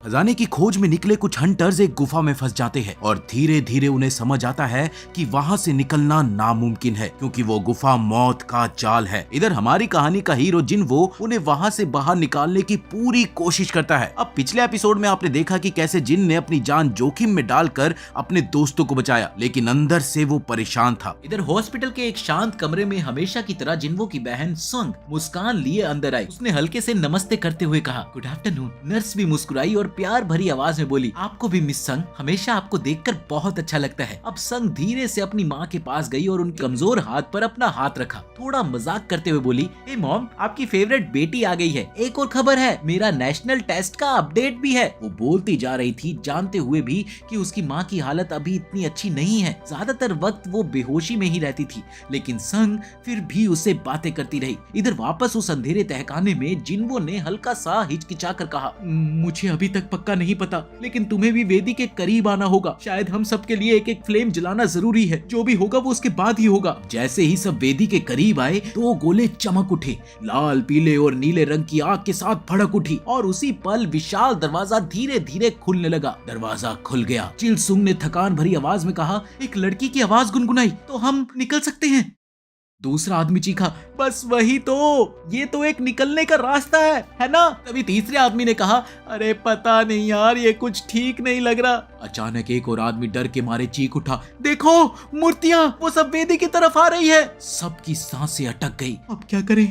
खजाने की खोज में निकले कुछ हंटर्स एक गुफा में फंस जाते हैं और धीरे धीरे उन्हें समझ आता है कि वहां से निकलना नामुमकिन है, क्योंकि वो गुफा मौत का जाल है। इधर हमारी कहानी का हीरो जिन्वो उन्हें वहां से बाहर निकालने की पूरी कोशिश करता है। अब पिछले एपिसोड में आपने देखा कि कैसे जिन ने अपनी जान जोखिम में डालकर अपने दोस्तों को बचाया, लेकिन अंदर से वो परेशान था। इधर हॉस्पिटल के एक शांत कमरे में हमेशा की तरह जिन्वो की बहन संग मुस्कान लिए अंदर आई। उसने हल्के से नमस्ते करते हुए कहा, गुड आफ्टरनून। नर्स भी मुस्कुराई और प्यार भरी आवाज में बोली, आपको भी मिस संग, हमेशा आपको देखकर बहुत अच्छा लगता है। अब संग धीरे से अपनी माँ के पास गई और उनके कमजोर हाथ पर अपना हाथ रखा। थोड़ा मजाक करते हुए बोली, हे मॉम, आपकी फेवरेट बेटी आ गई है। एक और खबर है, मेरा नेशनल टेस्ट का अपडेट भी है। वो बोलती जा रही थी, जानते हुए भी कि उसकी माँ की हालत अभी इतनी अच्छी नहीं है। ज्यादातर वक्त वो बेहोशी में ही रहती थी, लेकिन संग फिर भी उससे बातें करती रही। इधर वापस उस अंधेरे तहखाने में जिन्वो ने हल्का सा हिचकिचाकर कहा, मुझे अभी तक पक्का नहीं पता, लेकिन तुम्हें भी वेदी के करीब आना होगा। शायद हम सबके लिए एक एक फ्लेम जलाना जरूरी है। जो भी होगा वो उसके बाद ही होगा। जैसे ही सब वेदी के करीब आए, 2 गोले चमक उठे। लाल, पीले और नीले रंग की आग के साथ भड़क उठी और उसी पल विशाल दरवाजा धीरे धीरे खुलने लगा। दरवाजा खुल गया। चिलसुंग ने थकान भरी आवाज में कहा, एक लड़की की आवाज गुनगुनाई, तो हम निकल सकते हैं। दूसरा आदमी चीखा, बस वही तो, ये तो एक निकलने का रास्ता है ना? तभी तीसरे आदमी ने कहा, अरे पता नहीं यार, ये कुछ ठीक नहीं लग रहा। अचानक एक और आदमी डर के मारे चीख उठा, देखो मूर्तियां, वो सब वेदी की तरफ आ रही है। सबकी सांसें अटक गई। अब क्या करें,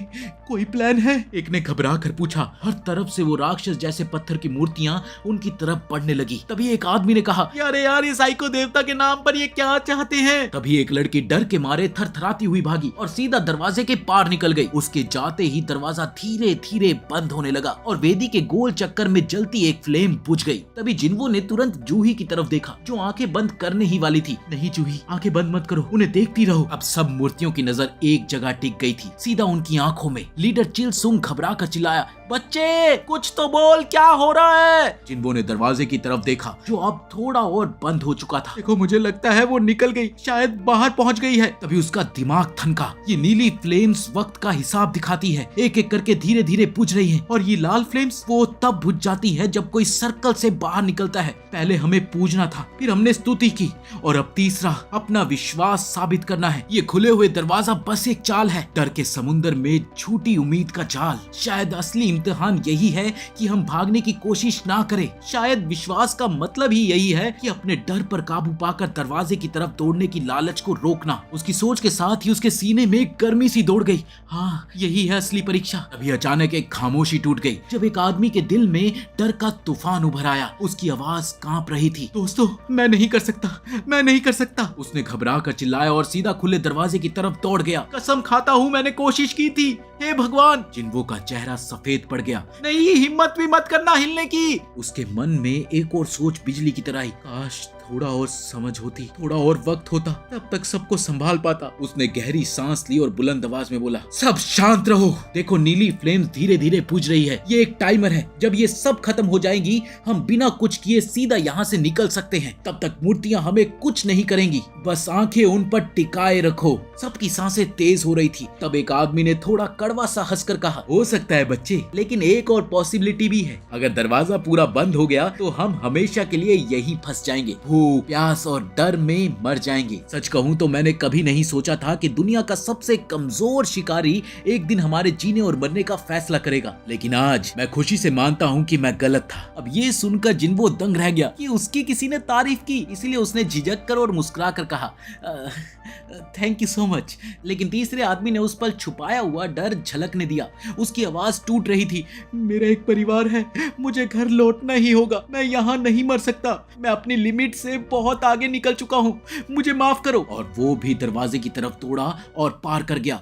कोई प्लान है? एक ने घबरा कर पूछा। हर तरफ से वो राक्षस जैसे पत्थर की मूर्तियां उनकी तरफ बढ़ने लगी। तभी एक आदमी ने कहा, अरे यार, ये साइको देवता के नाम पर ये क्या चाहते हैं? तभी एक लड़की डर के मारे थरथराती हुई भागी और सीधा दरवाजे के पार निकल गई। उसके जाते ही दरवाजा धीरे धीरे बंद होने लगा और वेदी के गोल चक्कर में जलती एक फ्लेम बुझ गई। तभी जिन्वो ने तुरंत जूही की तरफ देखा, जो आंखें बंद करने ही वाली थी। नहीं जूही, आंखें बंद मत करो, उन्हें देखती रहो। अब सब मूर्तियों की नजर एक जगह टिक गई थी, सीधा उनकी आंखों में। लीडर चिलसुंग घबरा कर चिल्लाया, बच्चे कुछ तो बोल, क्या हो रहा है? जिन्वो ने दरवाजे की तरफ देखा, जो अब थोड़ा और बंद हो चुका था। देखो, मुझे लगता है वो निकल गई, शायद बाहर पहुंच गई है। तभी उसका दिमाग थनका। ये नीली फ्लेम्स वक्त का हिसाब दिखाती है, एक एक करके धीरे धीरे बुझ रही है। और ये लाल फ्लेम्स वो तब बुझ जाती है जब कोई सर्कल से बाहर निकलता है। पहले हमें पूजना था, फिर हमने स्तुति की, और अब तीसरा अपना विश्वास साबित करना है। ये खुले हुए दरवाजा बस एक चाल है, डर के समुंदर में झूठी उम्मीद का जाल। शायद असली इम्तिहान यही है कि हम भागने की कोशिश ना करें। शायद विश्वास का मतलब ही यही है कि अपने डर पर काबू पाकर दरवाजे की तरफ दौड़ने की लालच को रोकना। उसकी सोच के साथ ही उसके सीने में गर्मी सी दौड़ गई। हाँ, यही है असली परीक्षा। अभी अचानक एक खामोशी टूट गई, जब एक आदमी के दिल में डर का तूफान उभर आया। उसकी आवाज कांप रही थी, दोस्तों मैं नहीं कर सकता, मैं नहीं कर सकता। उसने घबरा कर चिल्लाया और सीधा खुले दरवाजे की तरफ दौड़ गया। कसम खाता हूँ, मैंने कोशिश की थी, हे भगवान। जिन्वो का चेहरा सफेद पड़ गया। नहीं, हिम्मत भी मत करना हिलने की। उसके मन में एक और सोच बिजली की तरह आई, काश थोड़ा और समझ होती, थोड़ा और वक्त होता, तब तक सबको संभाल पाता। उसने गहरी सांस ली और बुलंद आवाज में बोला, सब शांत रहो। देखो, नीली फ्लेम्स धीरे धीरे बुझ रही है। ये एक टाइमर है, जब ये सब खत्म हो जाएंगी, हम बिना कुछ किए सीधा यहाँ से निकल सकते हैं। तब तक मूर्तियां हमें कुछ नहीं करेंगी, बस आंखें उन पर टिकाए रखो। सबकी सांसें तेज हो रही थी। तब एक आदमी ने थोड़ा कड़वा सा हंसकर कहा, हो सकता है बच्चे, लेकिन एक और पॉसिबिलिटी भी है। अगर दरवाजा पूरा बंद हो गया तो हम हमेशा के लिए यही फंस जाएंगे, भूख, प्यास और डर में मर जाएंगे। सच कहूँ तो मैंने कभी नहीं सोचा था कि दुनिया का सबसे कमजोर शिकारी एक दिन हमारे जीने और मरने का फैसला करेगा, लेकिन आज मैं खुशी से मानता हूँ कि मैं गलत था। अब ये सुनकर जिन्वो दंग रह गया कि उसकी किसी ने तारीफ की, इसलिए उसने झिझक कर और मुस्कुरा कर कहा, थैंक यू सो मच। लेकिन तीसरे आदमी ने उस पर छुपाया हुआ डर झलकने दिया। उसकी आवाज टूट रही थी, मेरा एक परिवार है, मुझे घर लौटना ही होगा, मैं यहाँ नहीं मर सकता, मैं अपनी लिमिट से बहुत आगे निकल चुका हूँ, मुझे माफ करो। और वो भी दरवाजे की तरफ दौड़ा और पार कर गया।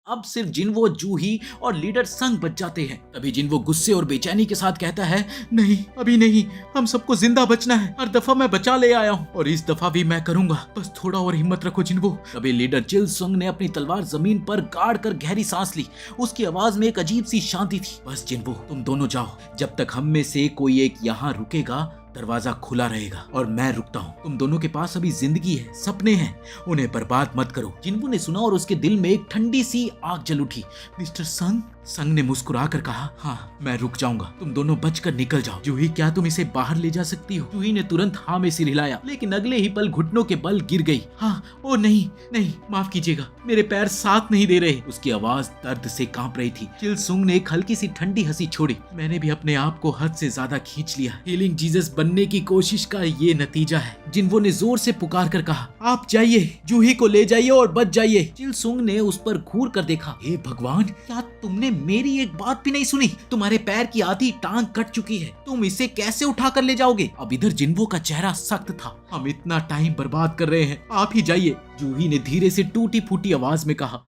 अब सिर्फ जिन्वो, जूही और लीडर संग बच जाते हैं। तभी जिन्वो गुस्से और बेचैनी के साथ कहता है, नहीं अभी नहीं, हम सबको जिंदा बचना है। हर दफा मैं बचा ले आया हूँ और इस दफा भी मैं करूंगा, बस थोड़ा और हिम्मत रखो जिन्वो। तभी लीडर चिलसुंग ने अपनी तलवार जमीन पर गाड़ कर गहरी सांस ली। उसकी आवाज में एक अजीब सी शांति थी। बस जिन्वो, तुम दोनों जाओ, जब तक हम में से कोई एक यहाँ रुकेगा दरवाजा खुला रहेगा और मैं रुकता हूँ। तुम दोनों के पास अभी जिंदगी है, सपने हैं, उन्हें बर्बाद मत करो। जिन्वो ने सुना और उसके दिल में एक ठंडी सी आग जल उठी। मिस्टर संग, संग ने मुस्कुरा कर कहा, हाँ मैं रुक जाऊंगा, तुम दोनों बचकर निकल जाओ। जूही क्या तुम इसे बाहर ले जा सकती हो? जूही ने तुरंत हाँ में सिर हिलाया, लेकिन अगले ही पल घुटनों के बल गिर गई। हाँ, ओ नहीं नहीं, माफ कीजिएगा, मेरे पैर साथ नहीं दे रहे। उसकी आवाज दर्द से कांप रही थी। चिल सुंग ने एक हल्की सी ठंडी हंसी छोड़ी। मैंने भी अपने आप को हद से ज्यादा खींच लिया। हीलिंग जीसस बनने की कोशिश का ये नतीजा है। जिन्वो ने जोर से पुकार कर कहा, आप जाइए, जूही को ले जाइए और बच जाइए। चिल सुंग ने उस पर घूर कर देखा। हे भगवान, क्या तुमने मेरी एक बात भी नहीं सुनी? तुम्हारे पैर की आधी टांग कट चुकी है, तुम इसे कैसे उठा कर ले जाओगे? अब इधर जिन्वो का चेहरा सख्त था। हम इतना टाइम बर्बाद कर रहे हैं, आप ही जाइए। जूही ने धीरे से टूटी फूटी आवाज में कहा,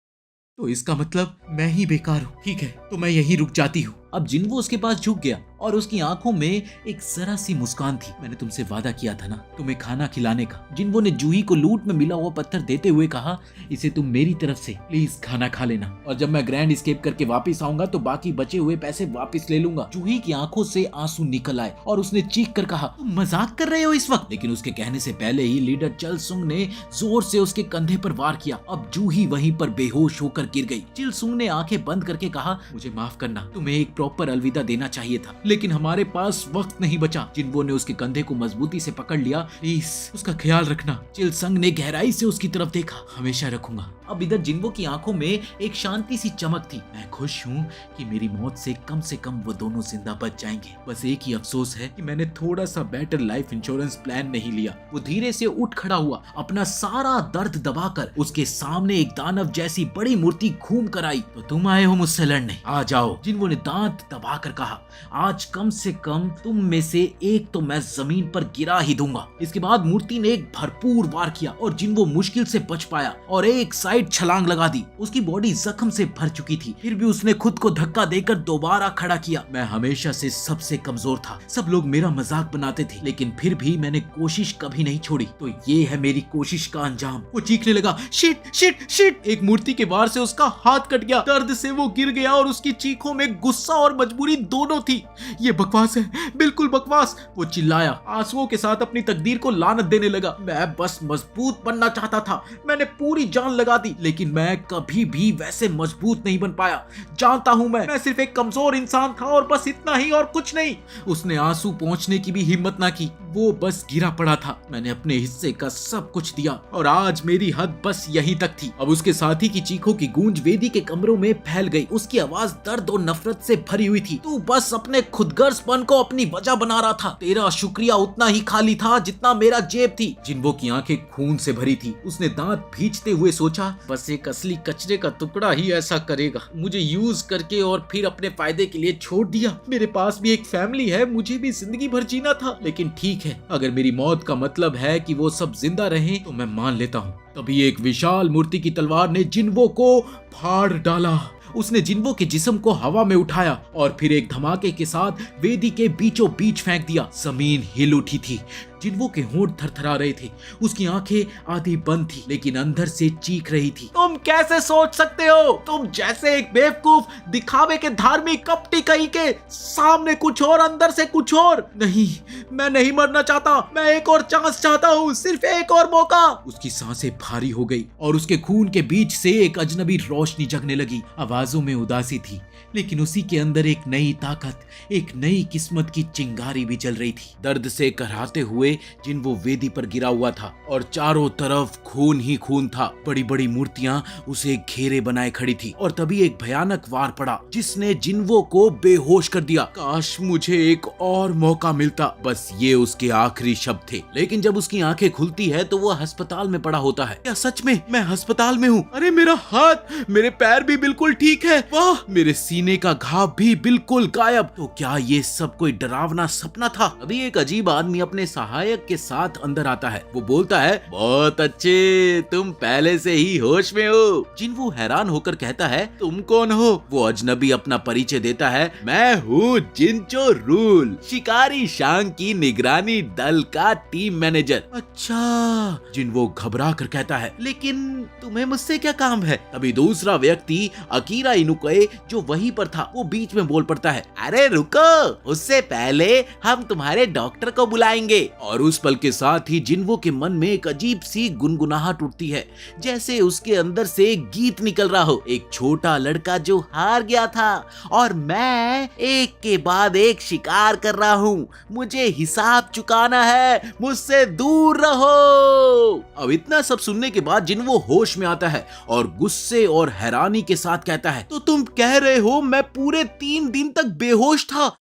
तो इसका मतलब मैं ही बेकार हूँ। ठीक है, तो मैं यहीं रुक जाती हूँ। अब जिन्वो उसके पास झुक गया और उसकी आंखों में एक जरा सी मुस्कान थी। मैंने तुमसे वादा किया था ना तुम्हें खाना खिलाने का। जिन्वो ने जूही को लूट में मिला हुआ पत्थर देते हुए कहा, इसे तुम मेरी तरफ से प्लीज खाना खा लेना, और जब मैं ग्रैंड एस्केप करके वापस आऊंगा तो बाकी बचे हुए पैसे वापस ले लूंगा। जूही की आंखों से आंसू निकल आए और उसने चीख कर कहा, तुम मजाक कर रहे हो इस वक्त? लेकिन उसके कहने से पहले ही लीडर चल सुंग ने जोर से उसके कंधे पर वार किया। अब जूही वहीं पर बेहोश होकर गिर गई। चिल सुंग ने आंखें बंद करके कहा, मुझे माफ करना, तुम्हें एक प्रॉपर अलविदा देना चाहिए था, लेकिन हमारे पास वक्त नहीं बचा। जिन्वो ने उसके कंधे को मजबूती से पकड़ लिया। प्लीज उसका ख्याल रखना। चिल संग ने गहराई से उसकी तरफ देखा। हमेशा रखूंगा। अब इधर जिन्वो की आंखों में एक शांति सी चमक थी। मैं खुश हूँ कि मेरी मौत से कम वो दोनों जिंदा बच जाएंगे। बस एक ही अफसोस है कि मैंने थोड़ा सा बेटर लाइफ इंश्योरेंस प्लान नहीं लिया। वो धीरे से उठ खड़ा हुआ, अपना सारा दर्द दबाकर उसके सामने एक दानव जैसी बड़ी मूर्ति घूम कर आई। तो तुम आए हो मुझसे लड़ने, आ जाओ। जिन्वो ने दांत दबाकर कहा, आज कम से कम तुम में से एक तो मैं जमीन पर गिरा ही दूंगा। इसके बाद मूर्ति ने एक भरपूर वार किया और जिन्वो मुश्किल से बच पाया और एक साइड छलांग लगा दी। उसकी बॉडी जख्म से भर चुकी थी, फिर भी उसने खुद को धक्का देकर दोबारा खड़ा किया। मैं हमेशा से सबसे कमजोर था, सब लोग मेरा मजाक बनाते थे, लेकिन फिर भी मैंने कोशिश कभी नहीं छोड़ी। तो ये है मेरी कोशिश का अंजाम। वो चीखने लगा, शिट शिट शिट। एक मूर्ति के वार से उसका हाथ कट गया। दर्द से वो गिर गया और उसकी चीखों में गुस्सा और मजबूरी दोनों थी। ये बकवास है, बिल्कुल बकवास। वो चिल्लाया, आंसुओं के साथ अपनी तकदीर को लानत देने लगा। मैं बस मजबूत बनना चाहता था, मैंने पूरी जान लगा दी, लेकिन मैं कभी भी वैसे मजबूत नहीं बन पाया। जानता हूं मैं सिर्फ एक कमजोर इंसान था और बस इतना ही और कुछ नहीं। उसने आंसू पहुंचने की भी हिम्मत ना की, वो बस गिरा पड़ा था। मैंने अपने हिस्से का सब कुछ दिया और आज मेरी हद बस यहीं तक थी। अब उसके साथी की चीखों की गूंज वेदी के कमरों में फैल गई। उसकी आवाज दर्द और नफरत से भरी हुई थी। तू बस अपने खुदगर्जपन को अपनी वजह बना रहा था। तेरा शुक्रिया उतना ही खाली था जितना मेरा जेब थी। जिन्वो की आंखें खून से भरी थी। उसने दांत भींचते हुए सोचा, बस एक असली कचरे का टुकड़ा ही ऐसा करेगा, मुझे यूज करके और फिर अपने फायदे के लिए छोड़ दिया। मेरे पास भी एक फैमिली है, मुझे भी जिंदगी भर जीना था, लेकिन ठीक है, अगर मेरी मौत का मतलब है कि वो सब जिंदा रहें तो मैं मान लेता हूँ। तभी एक विशाल मूर्ति की तलवार ने जिन्वो को फाड़ डाला। उसने जिन्वो के जिस्म को हवा में उठाया और फिर एक धमाके के साथ वेदी के बीचों बीच फेंक दिया। जमीन हिल उठी थी। जिन्वो के होंठ थरथरा रहे थे। उसकी आंखें आधी बंद थी, लेकिन अंदर से चीख रही थी, तुम कैसे सोच सकते हो? तुम जैसे एक बेवकूफ, दिखावे के धार्मिक, कपटी कहीं के सामने कुछ और, अंदर से कुछ और। नहीं, मैं नहीं मरना चाहता, मैं एक और चांस चाहता हूँ, सिर्फ एक और मौका। उसकी सांसें भारी हो गई और उसके खून के बीच से एक अजनबी रोशनी जगने लगी। आवाजों में उदासी थी, लेकिन उसी के अंदर एक नई ताकत, एक नई किस्मत की चिंगारी भी जल रही थी। दर्द से कराहते हुए जिन्वो वेदी पर गिरा हुआ था और चारों तरफ खून ही खून था। बड़ी बड़ी मूर्तियां उसे घेरे बनाए खड़ी थी और तभी एक भयानक वार पड़ा जिसने जिन्वो को बेहोश कर दिया। काश मुझे एक और मौका मिलता। बस ये उसके आखिरी शब्द थे। लेकिन जब उसकी आंखें खुलती है तो वो अस्पताल में पड़ा होता है। क्या सच में मैं अस्पताल में हूँ? अरे मेरा हाथ, मेरे पैर भी बिल्कुल ठीक है। वाह, मेरे सीने का घाव भी बिल्कुल गायब। तो क्या ये सब कोई डरावना सपना था? अभी एक अजीब आदमी अपने सहायक के साथ अंदर आता है। वो बोलता है, बहुत अच्छे, तुम पहले से ही होश में हो। जिन्वो हैरान होकर कहता है, तुम कौन हो? वो अजनबी अपना परिचय देता है, मैं हूँ जिनचो रूल, शिकारी शांग की निगरानी दल का टीम मैनेजर। अच्छा, जिन्वो घबरा कर कहता है, लेकिन तुम्हें मुझसे क्या काम है? तभी दूसरा व्यक्ति अकीरा इनुके जो वहीं पर था, वो बीच में बोल पड़ता है, अरे रुको, उससे पहले हम तुम्हारे डॉक्टर को बुलाएंगे और उस पल के साथ ही जिन्वो के मन में एक अजीब सी गुनगुनाहट उठती है, जैसे उसके अंदर से एक गीत निकल रहा हो। एक छोटा लड़का जो हार गया था और मैं एक के बाद एक शिकार कर रहा हूँ, मुझे हिसाब चुकाना है, मुझसे दूर रहो। अब इतना सब सुनने के बाद जिन्वो होश में आता है और गुस्से और हैरानी के साथ कहता है, तो तुम कह रहे हो मैं पूरे 3 दिन तक बेहोश था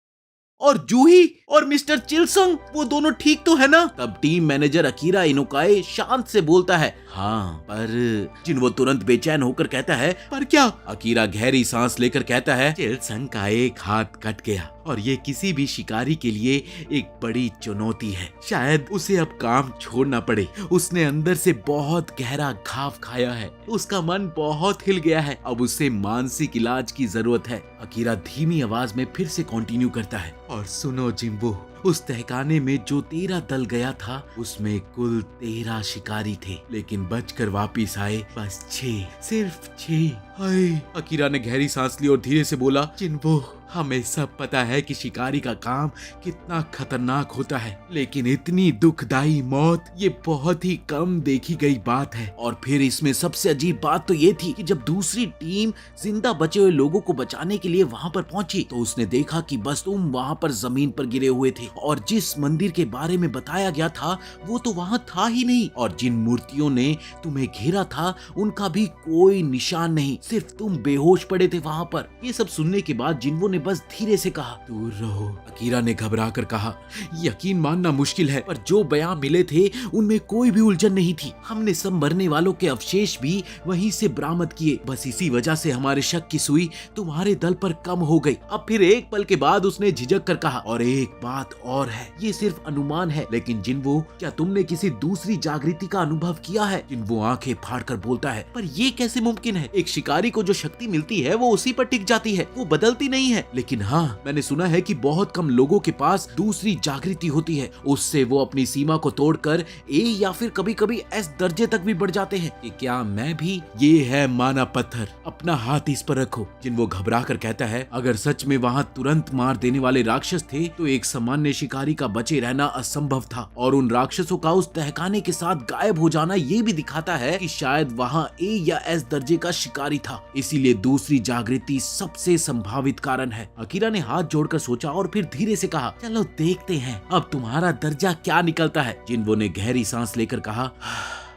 और जूही और मिस्टर चिलसंग वो दोनों ठीक तो है ना? तब टीम मैनेजर अकीरा इनोकाए शांत से बोलता है, हाँ पर जिन्वो तुरंत बेचैन होकर कहता है, पर क्या? अकीरा गहरी सांस लेकर कहता है, चिलसंग का एक हाथ कट गया और ये किसी भी शिकारी के लिए एक बड़ी चुनौती है। शायद उसे अब काम छोड़ना पड़े। उसने अंदर से बहुत गहरा घाव खाया है, उसका मन बहुत हिल गया है, अब उसे मानसिक इलाज की जरूरत है। अकीरा धीमी आवाज में फिर से कंटिन्यू करता है, और सुनो जिम्बो, उस तहखाने में जो 13 दल गया था उसमें कुल 13 शिकारी थे, लेकिन बचकर वापिस आए बस 6, सिर्फ 6। हाय। अकीरा ने गहरी सांस ली और धीरे से बोला, जिन्बो हमें सब पता है कि शिकारी का काम कितना खतरनाक होता है, लेकिन इतनी दुखदाई मौत ये बहुत ही कम देखी गई बात है। और फिर इसमें सबसे अजीब बात तो ये थी कि जब दूसरी टीम जिंदा बचे हुए लोगों को बचाने के लिए वहां पर पहुंची तो उसने देखा कि बस तुम वहां पर जमीन पर गिरे हुए थे और जिस मंदिर के बारे में बताया गया था वो तो वहां था ही नहीं, और जिन मूर्तियों ने तुम्हें घेरा था उनका भी कोई निशान नहीं, सिर्फ तुम बेहोश पड़े थे वहां पर। ये सब सुनने के बाद जिन्वो ने बस धीरे से कहा, दूर रहो। अकीरा ने घबरा कर कहा, यकीन मानना मुश्किल है पर जो बयान मिले थे उनमें कोई भी उलझन नहीं थी। हमने सब मरने वालों के अवशेष भी वहीं से बरामद किए, बस इसी वजह से हमारे शक की सुई तुम्हारे दल पर कम हो गई। अब फिर एक पल के बाद उसने झिझक कर कहा, और एक बात और है, ये सिर्फ अनुमान है, लेकिन जिन्वो क्या तुमने किसी दूसरी जागृति का अनुभव किया है? जिन्वो आंखें फाड़कर बोलता है, पर ये कैसे मुमकिन है? एक शिकारी को जो शक्ति मिलती है वो उसी पर टिक जाती है, वो बदलती नहीं है। लेकिन हाँ, मैंने सुना है कि बहुत कम लोगों के पास दूसरी जागृति होती है, उससे वो अपनी सीमा को तोड़कर ए या फिर कभी कभी एस दर्जे तक भी बढ़ जाते हैं। कि क्या मैं भी? ये है माना पत्थर, अपना हाथ इस पर रखो। जिन्वो घबरा कर कहता है, अगर सच में वहाँ तुरंत मार देने वाले राक्षस थे तो एक सामान्य शिकारी का बचे रहना असंभव था, और उन राक्षसों का उस तहखाने के साथ गायब हो जाना ये भी दिखाता है कि शायद वहाँ ए या एस दर्जे का शिकारी था, इसीलिए दूसरी जागृति सबसे संभावित कारण है। अकीरा ने हाथ जोड़कर सोचा और फिर धीरे से कहा, चलो देखते हैं अब तुम्हारा दर्जा क्या निकलता है। जिन्वो ने गहरी सांस लेकर कहा,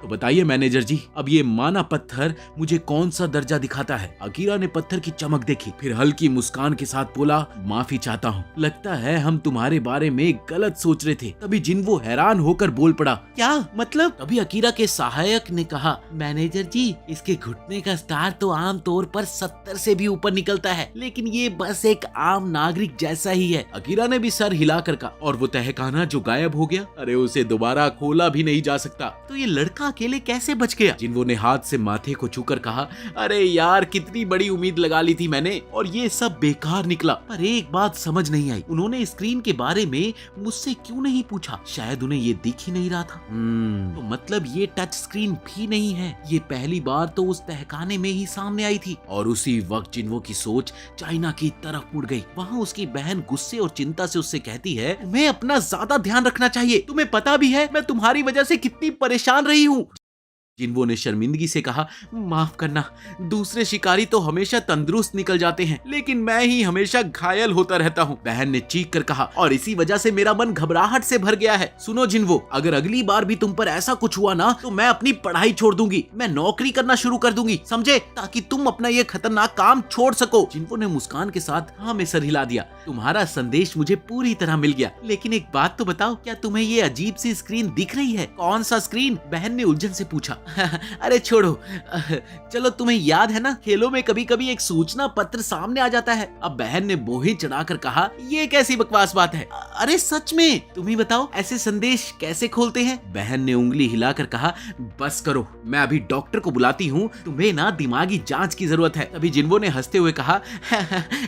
तो बताइए मैनेजर जी, अब ये माना पत्थर मुझे कौन सा दर्जा दिखाता है? अकीरा ने पत्थर की चमक देखी, फिर हल्की मुस्कान के साथ बोला, माफी चाहता हूँ, लगता है हम तुम्हारे बारे में गलत सोच रहे थे। तभी जिन्वो हैरान होकर बोल पड़ा, क्या मतलब? तभी अकीरा के सहायक ने कहा, मैनेजर जी, इसके घुटने का स्टार तो आम तौर पर 70 से भी ऊपर निकलता है, लेकिन ये बस एक आम नागरिक जैसा ही है। अकीरा ने भी सर हिलाकर कहा, और वो तहखाना जो गायब हो गया, अरे उसे दोबारा खोला भी नहीं जा सकता, तो ये लड़का अकेले कैसे बच गया? जिन्वो ने हाथ से माथे को छूकर कहा, अरे यार, कितनी बड़ी उम्मीद लगा ली थी मैंने और ये सब बेकार निकला। पर एक बात समझ नहीं आई, उन्होंने स्क्रीन के बारे में मुझसे क्यों नहीं पूछा? शायद उन्हें ये दिख ही नहीं रहा था। तो मतलब ये टच स्क्रीन भी नहीं है, ये पहली बार तो उस तहखाने में ही सामने आई थी। और उसी वक्त जिन्वो की सोच चाइना की तरफ मुड़ गई। वहाँ उसकी बहन गुस्से और चिंता से उससे कहती है, तुम्हें अपना ज्यादा ध्यान रखना चाहिए, तुम्हें पता भी है मैं तुम्हारी वजह से कितनी परेशान रही हूँ। जिन्वो ने शर्मिंदगी से कहा, माफ करना, दूसरे शिकारी तो हमेशा तंदुरुस्त निकल जाते हैं, लेकिन मैं ही हमेशा घायल होता रहता हूँ। बहन ने चीख कर कहा, और इसी वजह से मेरा मन घबराहट से भर गया है। सुनो जिन्वो, अगर अगली बार भी तुम पर ऐसा कुछ हुआ ना तो मैं अपनी पढ़ाई छोड़ दूंगी, मैं नौकरी करना शुरू कर दूंगी, समझे? ताकि तुम अपना ये खतरनाक काम छोड़ सको। जिन्वो ने मुस्कान के साथ हाँ में सर हिला दिया। तुम्हारा संदेश मुझे पूरी तरह मिल गया, लेकिन एक बात तो बताओ, क्या तुम्हें ये अजीब सी स्क्रीन दिख रही है? कौन सा स्क्रीन? बहन ने उलझन से पूछा। अरे छोड़ो, चलो तुम्हें याद है ना, खेलों में कभी कभी एक सूचना पत्र सामने आ जाता है। अब बहन ने बोहे चढ़ाकर कहा, ये कैसी बकवास बात है? अरे सच में, तुम ही बताओ ऐसे संदेश कैसे खोलते हैं? बहन ने उंगली हिलाकर कहा, बस करो, मैं अभी डॉक्टर को बुलाती हूँ, तुम्हें ना दिमागी जांच की जरूरत है। तभी जिन्वो ने हंसते हुए कहा,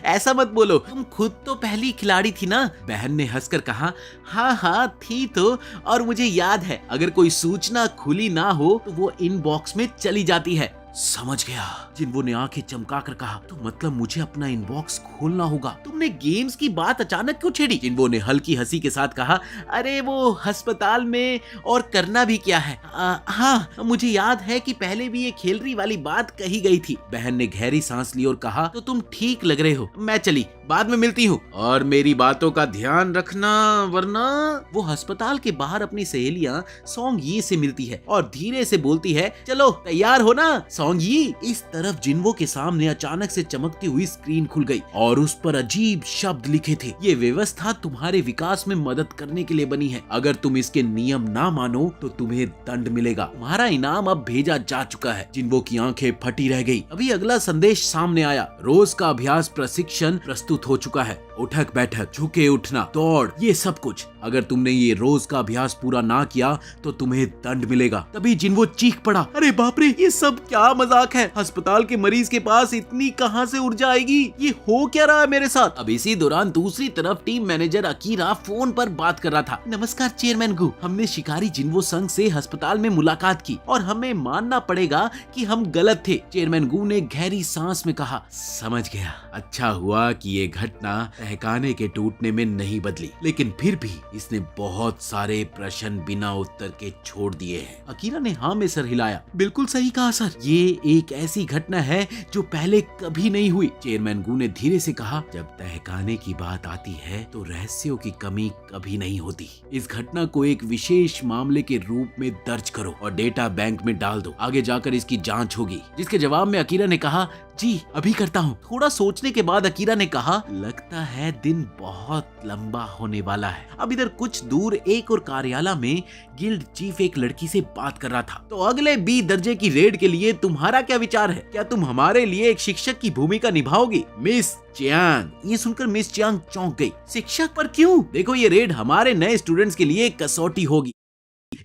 ऐसा मत बोलो, तुम खुद तो पहली खिलाड़ी थी ना। बहन ने हंसकर कहा, हाँ हाँ थी तो, और मुझे याद है, अगर कोई सूचना खुली ना हो तो वो इनबॉक्स में चली जाती है। समझ गया। जिन्वो ने आंखें चमकाकर कहा, तो मतलब मुझे अपना इनबॉक्स खोलना होगा। तुमने गेम्स की बात अचानक क्यों छेड़ी? जिन्वो ने हल्की हंसी के साथ कहा, अरे वो अस्पताल में और करना भी क्या है। हाँ, मुझे याद है कि पहले भी ये खेलरी वाली बात कही गई थी। बहन ने गहरी सांस ली और कहा, तो तुम ठीक लग रहे हो, मैं चली, बाद में मिलती हूँ। और मेरी बातों का ध्यान रखना, वरना। वो अस्पताल के बाहर अपनी सहेलियां सोंग यी से मिलती है और धीरे से बोलती है, चलो तैयार हो ना सोंग यी। इस तरफ जिन्वो के सामने अचानक से चमकती हुई स्क्रीन खुल गई और उस पर अजीब शब्द लिखे थे, ये व्यवस्था तुम्हारे विकास में मदद करने के लिए बनी है। अगर तुम इसके नियम ना मानो तो तुम्हें दंड मिलेगा। तुम्हारा इनाम अब भेजा जा चुका है। जिन्वो की आंखें फटी रह गई। अभी अगला संदेश सामने आया, रोज का अभ्यास प्रशिक्षण प्रस्तुत हो चुका है। उठक बैठक, झुके उठना, दौड़, ये सब कुछ। अगर तुमने ये रोज का अभ्यास पूरा ना किया तो तुम्हें दंड मिलेगा। तभी जिन्वो चीख पड़ा, अरे बाप रे, ये सब क्या मजाक है? अस्पताल के मरीज के पास इतनी कहां से ऊर्जा आएगी? ये हो क्या रहा है मेरे साथ? अब इसी दौरान दूसरी तरफ टीम मैनेजर अकीरा फोन पर बात कर रहा था। नमस्कार चेयरमैन गु, हमने शिकारी जिन्वो संघ से अस्पताल में मुलाकात की और हमें मानना पड़ेगा कि हम गलत थे। चेयरमैन गु ने गहरी सांस में कहा, समझ गया। अच्छा हुआ कि ये घटना तहखाने के टूटने में नहीं बदली, लेकिन फिर भी इसने बहुत सारे प्रश्न बिना उत्तर के छोड़ दिए हैं। अकीरा ने हाँ में सर हिलाया। बिल्कुल सही कहा सर, ये एक ऐसी घटना है जो पहले कभी नहीं हुई। चेयरमैन गु ने धीरे से कहा, जब तहखाने की बात आती है तो रहस्यों की कमी कभी नहीं होती। इस घटना को एक विशेष मामले के रूप में दर्ज करो और डेटा बैंक में डाल दो। आगे जाकर इसकी जांच होगी। जिसके जवाब में अकीरा ने कहा, जी अभी करता हूँ। थोड़ा सोचने के बाद अकीरा ने कहा, लगता है दिन बहुत लंबा होने वाला है। अब इधर कुछ दूर एक और कार्यालय में गिल्ड चीफ एक लड़की से बात कर रहा था। तो अगले बी दर्जे की रेड के लिए तुम्हारा क्या विचार है? क्या तुम हमारे लिए एक शिक्षक की भूमिका निभाओगी? Miss Chiang. ये सुनकर मिस चियांग चौंक गई। शिक्षक पर क्यों? देखो, ये रेड हमारे नए स्टूडेंट्स के लिए कसौटी होगी,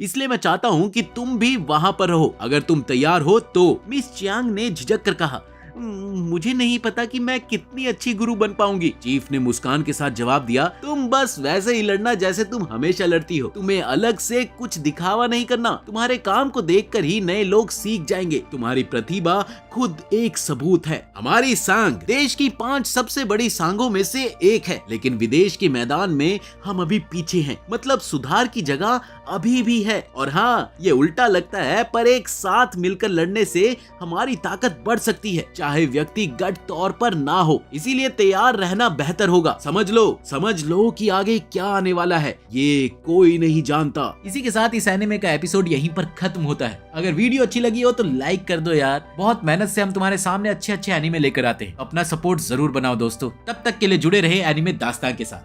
इसलिए मैं चाहता हूँ कि तुम भी वहाँ पर रहो। अगर तुम तैयार हो तो। मिस चियांग ने झिझक कर कहा, मुझे नहीं पता कि मैं कितनी अच्छी गुरु बन पाऊंगी। चीफ ने मुस्कान के साथ जवाब दिया, तुम बस वैसे ही लड़ना जैसे तुम हमेशा लड़ती हो। तुम्हें अलग से कुछ दिखावा नहीं करना। तुम्हारे काम को देखकर ही नए लोग सीख जाएंगे। तुम्हारी प्रतिभा खुद एक सबूत है। हमारी सांग देश की 5 सबसे बड़ी सांगों में से एक है, लेकिन विदेश के मैदान में हम अभी पीछे हैं। मतलब सुधार की जगह अभी भी है। और हाँ, ये उल्टा लगता है, पर एक साथ मिलकर लड़ने से हमारी ताकत बढ़ सकती है, चाहे व्यक्तिगत तौर पर ना हो। इसीलिए तैयार रहना बेहतर होगा। समझ लो कि आगे क्या आने वाला है, ये कोई नहीं जानता। इसी के साथ इस एनिमे का एपिसोड यहीं पर खत्म होता है। अगर वीडियो अच्छी लगी हो तो लाइक कर दो यार। बहुत मेहनत से हम तुम्हारे सामने अच्छे एनिमे लेकर आते हैं। अपना सपोर्ट जरूर बनाओ दोस्तों। तब तक के लिए जुड़े रहे एनिमे दास्तान के साथ।